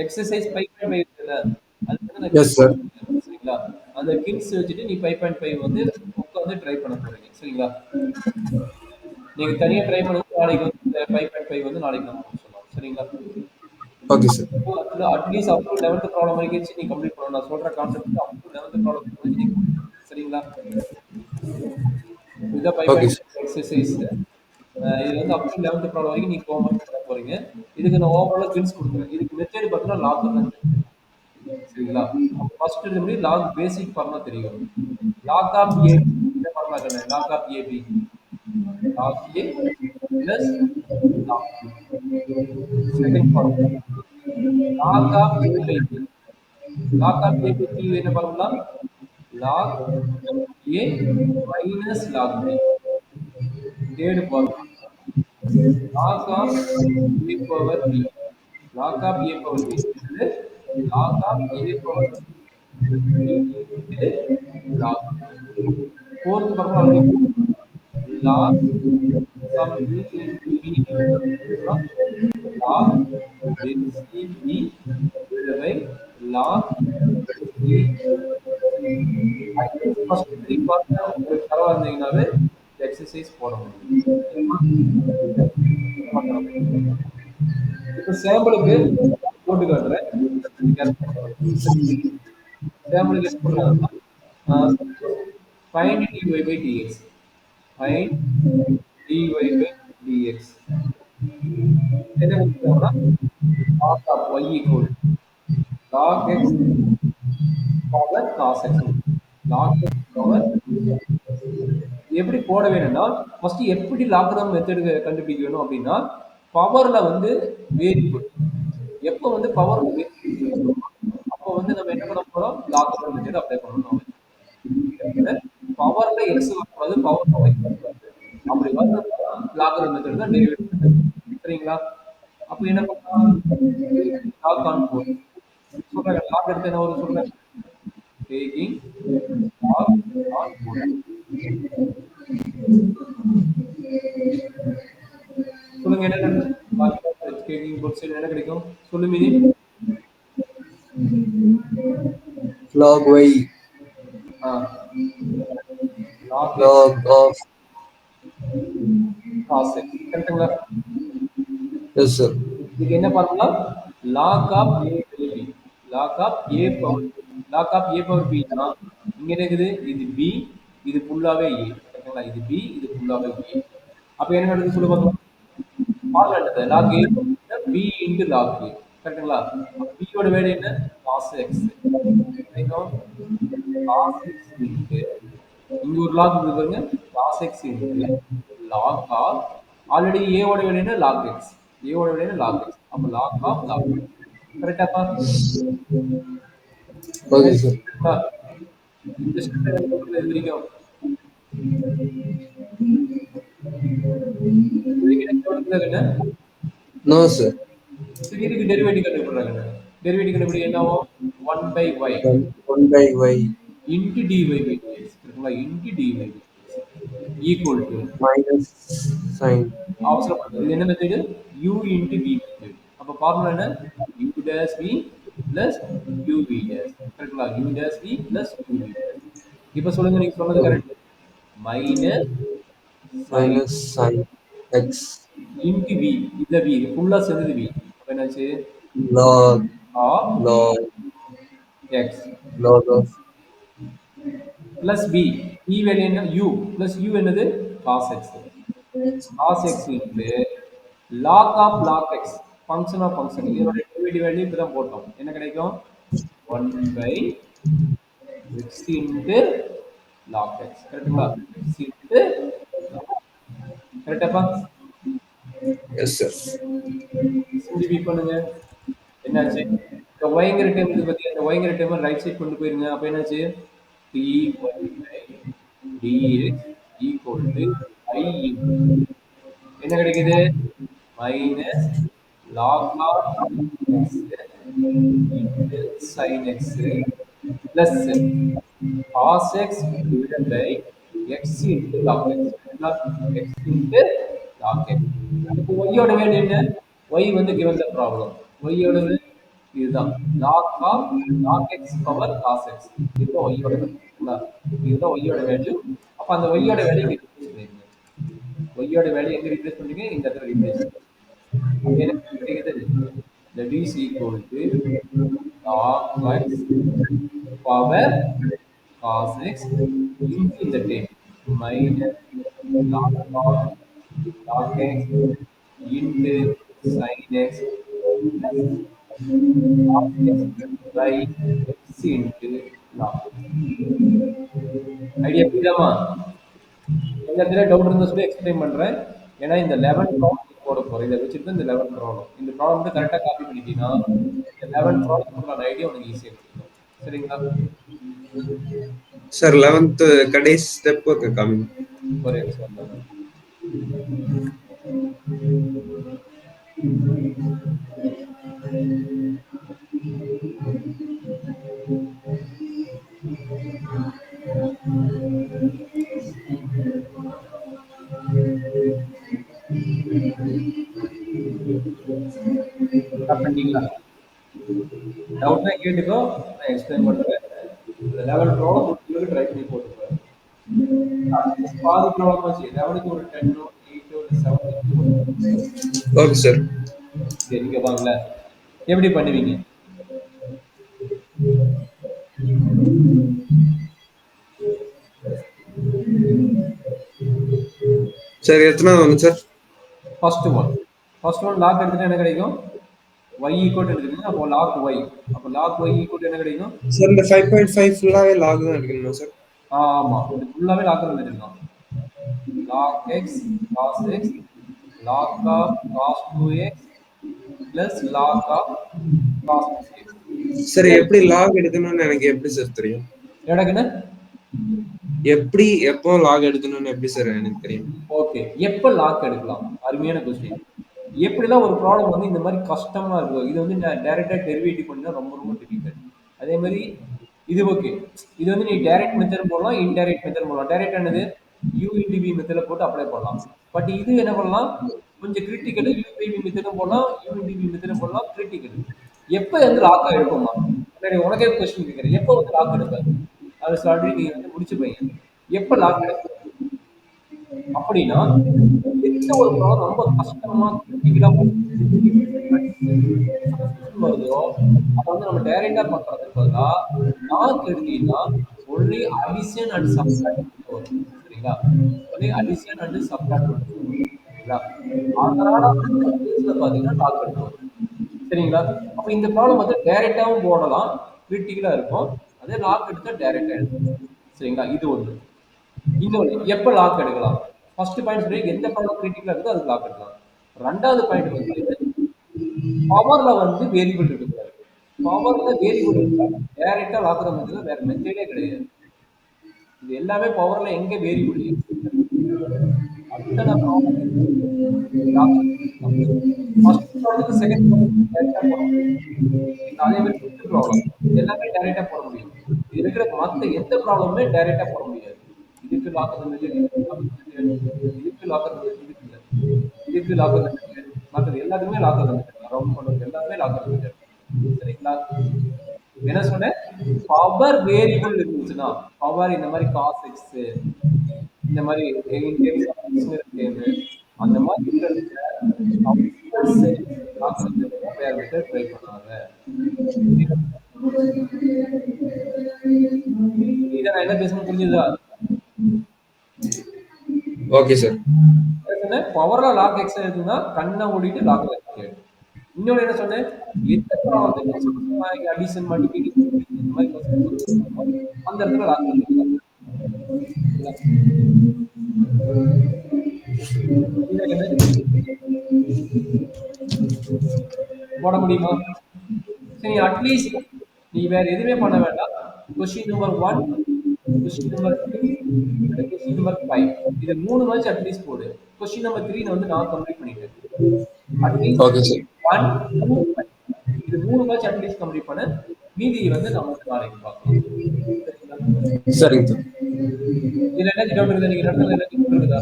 Exercise 5.5 இருக்குல்ல, அது வந்து நான் Yes, கிட்ஸ் sir. சரிங்களா? அந்த கிட்ஸ் வச்சுட்டு நீ 5.5 வந்து உட்காந்து ட்ரை பண்ண போறீங்க. சரிங்களா? நீங்க தனியா ட்ரை பண்ணுங்க. நாளைக்கு வந்து இந்த 5.5 வந்து நாளைக்கு நான் உங்களுக்கு சொல்லுவோம். சரிங்களா? Okay, sir. அதுல at least up to 11th problem வரைக்கும் நீ கம்ப்ளீட் பண்ணணும். நான் சொல்ற concept up to 11th problem வரைக்கும் நீ கம்ப்ளீட் பண்ணணும். சரிங்களா? இதுதான் Okay, 5.5 sir. எக்ஸர்சைஸ். இது வந்து அப் டு 11th ப்ராப்ளம் வரைக்கும் நீ ஹோம்வொர்க் பண்ண போறீங்க. இதுக்கு நான் ஓவராலா ஹிண்ட்ஸ் குடுக்குறேன். இதுக்கு மெத்தட் பார்த்தீங்கன்னா லாக் தான். சரிங்களா? அப்ப ஃபர்ஸ்ட் எடுத்தபடி லாக் பேசிக் ஃபார்முலா தெரியும். லாக் ஆஃப் ஏ என்ன ஃபார்முலா கண்ணு? Log of A B. Log A plus log B. Second formula. Log of A by B. Log of A by B என்ன formula? Log A minus log B. Third formula. Log of A power B. Log of A power B. என்னது? Log of A power B into log. Fourth formula already log some b into b log HCB divided by log HCC. At least first three பார்த்து உங்களுக்கு தரவா இருந்தீங்கன்னாவே exercise போட முடியும். இப்போ சாம்பிளுக்கு போட்டு காட்டுறேன். சாம்பிளுக்கு என்ன பண்றாங்கன்னா find dy by dx. Find dy by dx. என்ன கொடுத்துருக்காங்கன்னா log of y equal log x power cos x. log x power எப்படி போட வேணும்னா ஃபர்ஸ்ட் எப்படி லாக்டவுன் மெத்தட் கண்டுபிடிக்க வேணும் அப்படின்னா பவர்ல வந்து வேரியபிள் எப்போ வந்து பவர்ல வேரியபிள் இருக்கோ அப்போ வந்து நம்ம என்ன பண்ண போறோம் லாக்டவுன் மெத்தட் அப்ளை பண்ணணும். பவர்ல எக்ஸ் வரக்கூடாது பவர்ல ஒய் வரக்கூடாது அப்படி வந்ததுன்னா லாக்டவுன் மெத்தட் தான் டெரிவேட்டிவ் மெத்தட். சரிங்களா? அப்போ என்ன பண்ணலாம் லாக் ஆன் போர்ட் சொல்றாங்க லாக் எடுத்து என்ன வரும் சொல்றேன் டேக்கிங் லாக் ஆன் போர்ட் சொல்லுங்க என்ன நடக்கும் டேக்கிங் போர்ட் சைடு என்ன கிடைக்கும் சொல்லு மீதி Log y. ஆ log X Log of. Cos X கரெக்ட்டுங்களா? Yes, sir. இதுக்கு என்ன formula log of A by B. Log of A power log of A power பினா இங்க என்ன இருக்குது இது பி இது ஃபுல்லாவே ஏ கரெக்ட்டுங்களா? இது பி இது ஃபுல்லாவே ஏ. அப்ப என்ன நடக்குது சொல்லு பார்க்கலாம். ஃபார்முலா என்னது log A B into log A கரெக்ட்டுங்களா? அப்ப b யோட வேல்யூ என்ன காஸ் எக்ஸ் கிடைக்கும். காஸ் எக்ஸ் இன்டு இங்க ஒரு லாக் இருக்கு பாருங்க cos X into log of already a ஓட வேல்யூ என்ன லாக் எக்ஸ். a ஓட வேல்யூ என்ன லாக் எக்ஸ். அப்ப லாக் ஆஃப் லாக் எக்ஸ் கரெக்டாப்பா? Okay, sir. இந்த ஸ்டெப் என்ன சொல்றது இது வரைக்கும் இது வரைக்கும் என்ன கவனிக்கிறாங்க No, sir. சரி இதுக்கு டெரிவேட்டிவ் கண்டுபிடிக்கிறாங்க. டெரிவேட்டிவ் கண்டுபிடி என்ன ஆகும் 1 by y One by y into dy by dx இருக்குங்களா into dy by dx equal to minus sign. அவசரப்படுது இது என்ன method u into v method. அப்ப ஃபார்முலா என்ன u dash v plus uv dash கரெக்ட்டுங்களா u dash v plus uv dash. இப்ப சொல்லுங்க நீங்க சொன்னது Okay. Correct minus sin Minus sign x. into v இந்த v ஃபுல்லா சேர்ந்தது v அப்ப என்னாச்சு Log. of Log. x Log of. plus b v value என்ன u plus u என்னது cos x cos x into log of log x function of function இதோட derivative value இப்பதான் போட்டோம் என்ன கிடைக்கும் 1 by x into log x கரெக்ட்டுங்களா x into கரெக்டாப்பா Yes, sir. Simplify பண்ணுங்க என்னாச்சு இந்த ஒய்ங்கிற டேர்ம் இது பத்தி அந்த ஒய்ங்கிற டேர்ம் ரைட் சைடு கொண்டு போயிருங்க அப்ப என்னாச்சு dy by dx equal to I என்ன கிடைக்குது minus log of x into sin x plus cos x divided by x into log x x into log x இப்போ y யோட வேல்யூ என்ன y வந்து given the problem y யோட இதுதான் log of log x power cos x. இதுதான் ஒய்யோட value. இதுதான் ஒய்யோட வேல்யூ. அப்ப அந்த ஒய்யோட வேல்யூ இங்க ரீப்ளேஸ் பண்ணிருங்க. ஒய்யோட வேல்யூ எங்க ரீப்ளேஸ் பண்றீங்க? இந்த இடத்துல ரீப்ளேஸ். அப்ப என்ன கிடைக்குது? That is equal to log x power cos x into இந்த dam minus log of log x into sin x plus log x by x into log x. Idea புரியுதாமா? எந்த இடத்துல டவுட் இருந்தா சொல்லி எக்ஸ்பிளைன் பண்றேன். ஏன்னா இந்த 11 ப்ராப்ளம் போட போறேன். இதை வச்சுட்டு இந்த 11 ப்ராப்ளம் இந்த ப்ராப்ளம் வந்து கரெக்டாக காப்பி பண்ணிட்டீங்கன்னா இந்த 11 ப்ராப்ளம் ஐடியா உனக்கு ஈஸியாக இருக்கும். சரிங்களா? சார் 11th கடைசி ஸ்டெப் கம்மி. ஒரே நிமிஷம். பண்ணிட்டீங்களா? டவுட்னா கேட்டுக்கோ, நான் எக்ஸ்பிளைன் பண்றேன். இந்த 11 ப்ராப்ளம் உங்களுக்கு ட்ரை பண்ணி போட்டுருவேன். பாதி ப்ராப்ளம் ஆச்சு. 11க்கு ஒரு 10 8 ஒரு 7. Okay sir. சரி, இங்க வாங்கல. எப்படி பண்ணுவீங்க? சார் எத்தனாவது ஒன்று சார்? ஃபர்ஸ்ட் ஒன் லாக் எடுத்துட்டு என்ன கிடைக்கும்? y ஈக்குவல் எடுத்துக்கீங்க. அப்போ லாக் y. அப்போ லாக் y ஈக்குவல் என்ன கிடைக்கும்? சார் இந்த 5.5 ஃபுல்லாவே லாக் தான் எடுக்கணுமா சார்? ஆமா, இது ஃபுல்லாவே லாக் தான் எடுத்துக்கலாம். Log x cos x log of cos 2x plus log of cos 6x. Sir எப்படி லாக் எடுக்கணும்னு எனக்கு எப்படி சார் தெரியும்? எனக்குன்னு எப்படி எப்போ லாக் எடுக்கணும்னு எப்படி சார் எனக்கு தெரியும்? ஓகே, எப்போ லாக் எடுக்கலாம்? அருமையான கொஸ்டின். எப்படிலாம் ஒரு ப்ராப்ளம் வந்து இந்த மாதிரி கஷ்டமா இருக்கும், இது வந்து டைரக்டா டெரிவேட்டிவ் பண்ணா ரொம்ப ரொம்ப டிஃபிகல்ட். அதே மாதிரி இது ஓகே, இது வந்து நீ டைரக்ட் மெத்தட் போடலாம், இன்டைரக்ட் மெத்தட் போடலாம். டைரக்ட் ஆனது யூ இன்டி வி மெத்தட்ல போட்டு அப்ளை பண்ணலாம். பட் இது என்ன பண்ணலாம்? கொஞ்சம் கிரிட்டிக்கல். யூ பை வி மெத்தடும் போடலாம், யூ இன்டி வி மெத்தடும் போடலாம். கிரிட்டிக்கல். எப்போ வந்து லாக் எடுப்போமா? உனக்கே கொஸ்டின் கேட்குறேன், எப்போ வந்து லாக் எடுப்பேன்? அது ஆல்ரெடி நீ வந்து முடிச்சு பையன். எப்போ லாக் எடுப்பேன் அப்படின்னா எந்த ஒரு ப்ராப்ளம் ரொம்ப கஷ்டமா கிரிட்டிக்கலா வருதோ அதை வந்து நம்ம டைரக்டா பண்றதுக்கு பதிலா லாக் எடுத்தீங்கன்னா ஒன்லி அடிஷன் அண்ட் சப்ட்ராக்ட் வரும். சரிங்களா? ஒன்லி அடிஷன் அண்ட் சப்ட்ராக்ட் வரும். சரிங்களா? அதனால அந்த கேஸ்ல பாத்தீங்கன்னா லாக் எடுக்கும். சரிங்களா? அப்ப இந்த ப்ராப்ளம் வந்து டைரக்டாவும் போடலாம், கிரிட்டிக்கலா இருக்கும். அதே லாக் எடுத்தா டைரக்டா எடுக்கும். சரிங்களா? இது ஒன்று. இன்னொன்று, எப்போ லாக் எடுக்கலாம்? ஃபர்ஸ்ட் பாயிண்ட் சொல்லி எந்த ப்ராப்ளம் கிரிட்டிக்கலா இருக்கோ அதுக்கு லாக் எடுக்கலாம். ரெண்டாவது பாயிண்ட் வந்து பவர்ல வந்து வேரியபிள் இருக்கக்கூடாது. பவர்ல வேரியபிள் இருக்கா டைரக்டா லாக் தான், வேற மெத்தடே கிடையாது. இது எல்லாமே பவர்ல எங்க வேரியபிள் அத்தனை ப்ராப்ளம் ஃபர்ஸ்ட் ப்ராப்ளத்துக்கு செகண்ட் ப்ராப்ளம் டைரக்டா போட முடியும். அதே மாதிரி ஃபிஃப்த் ப்ராப்ளம் எல்லாமே டைரக்டா போட முடியும். இது இருக்கிற மற்ற எந்த ப்ராப்ளமுமே டைரக்டா போட முடியாது. இதுக்கு லாக் மெத்தட், இதுக்கு லாக் மெத்தட், இதுக்கு லாக் மெத்தட், இதுக்கு இல்லை, இதுக்கு லாக் மெத்தட், மற்றது எல்லாத்துக்குமே லாக் மெத்தட், ரவுண்ட் பண்றது எல்லாமே லாக் மெத்தட். சரிங்களா? என்ன சொன்னேன்? பவர் வேரியபிள் இருந்துச்சுன்னா, பவர் இந்த மாதிரி காஸ் எக்ஸ், இந்த மாதிரி இன்டெக்ஸ் அந்த மாதிரி இருக்கிறதுல லாக் மெத்தட் வேற மெத்தட் ட்ரை பண்ணாங்க. இதை நான் என்ன பேசணும் புரிஞ்சுதா? Okay sir. பவர்ல லாக் எக்ஸ் இருக்குன்னா கண்ணை மூடிட்டு லாக் எக்ஸ். இன்னொன்னு என்ன சொன்னேன்? எந்த ப்ராப்ளம் அடிஷன் மல்டிபிலிகேஷன் இந்த மாதிரி அந்த இடத்துல லாக் பண்ணிக்கலாம். போட முடியுமா? சரி, அட்லீஸ்ட் நீ வேற எதுவுமே பண்ண வேண்டாம். Question number 1, question number 2, question number 5 இது 3 வாச்சு அட்லீஸ்ட் போடு. கொஸ்டின் நம்பர் 3 வந்து நான் கம்ப்ளீட் பண்ணிட்டேன். At least okay sir. 1, 2, 5 இது 3 வாச்சு அட்லீஸ்ட் கம்ப்ளீட் பண்ண. மீதி வந்து நம்ம நாளைக்கு பார்க்கலாம். சரிங்க சார். இதுல என்ன டவுட் இருக்குது? நீங்க நடத்துறது என்ன டவுட் இருக்குதா?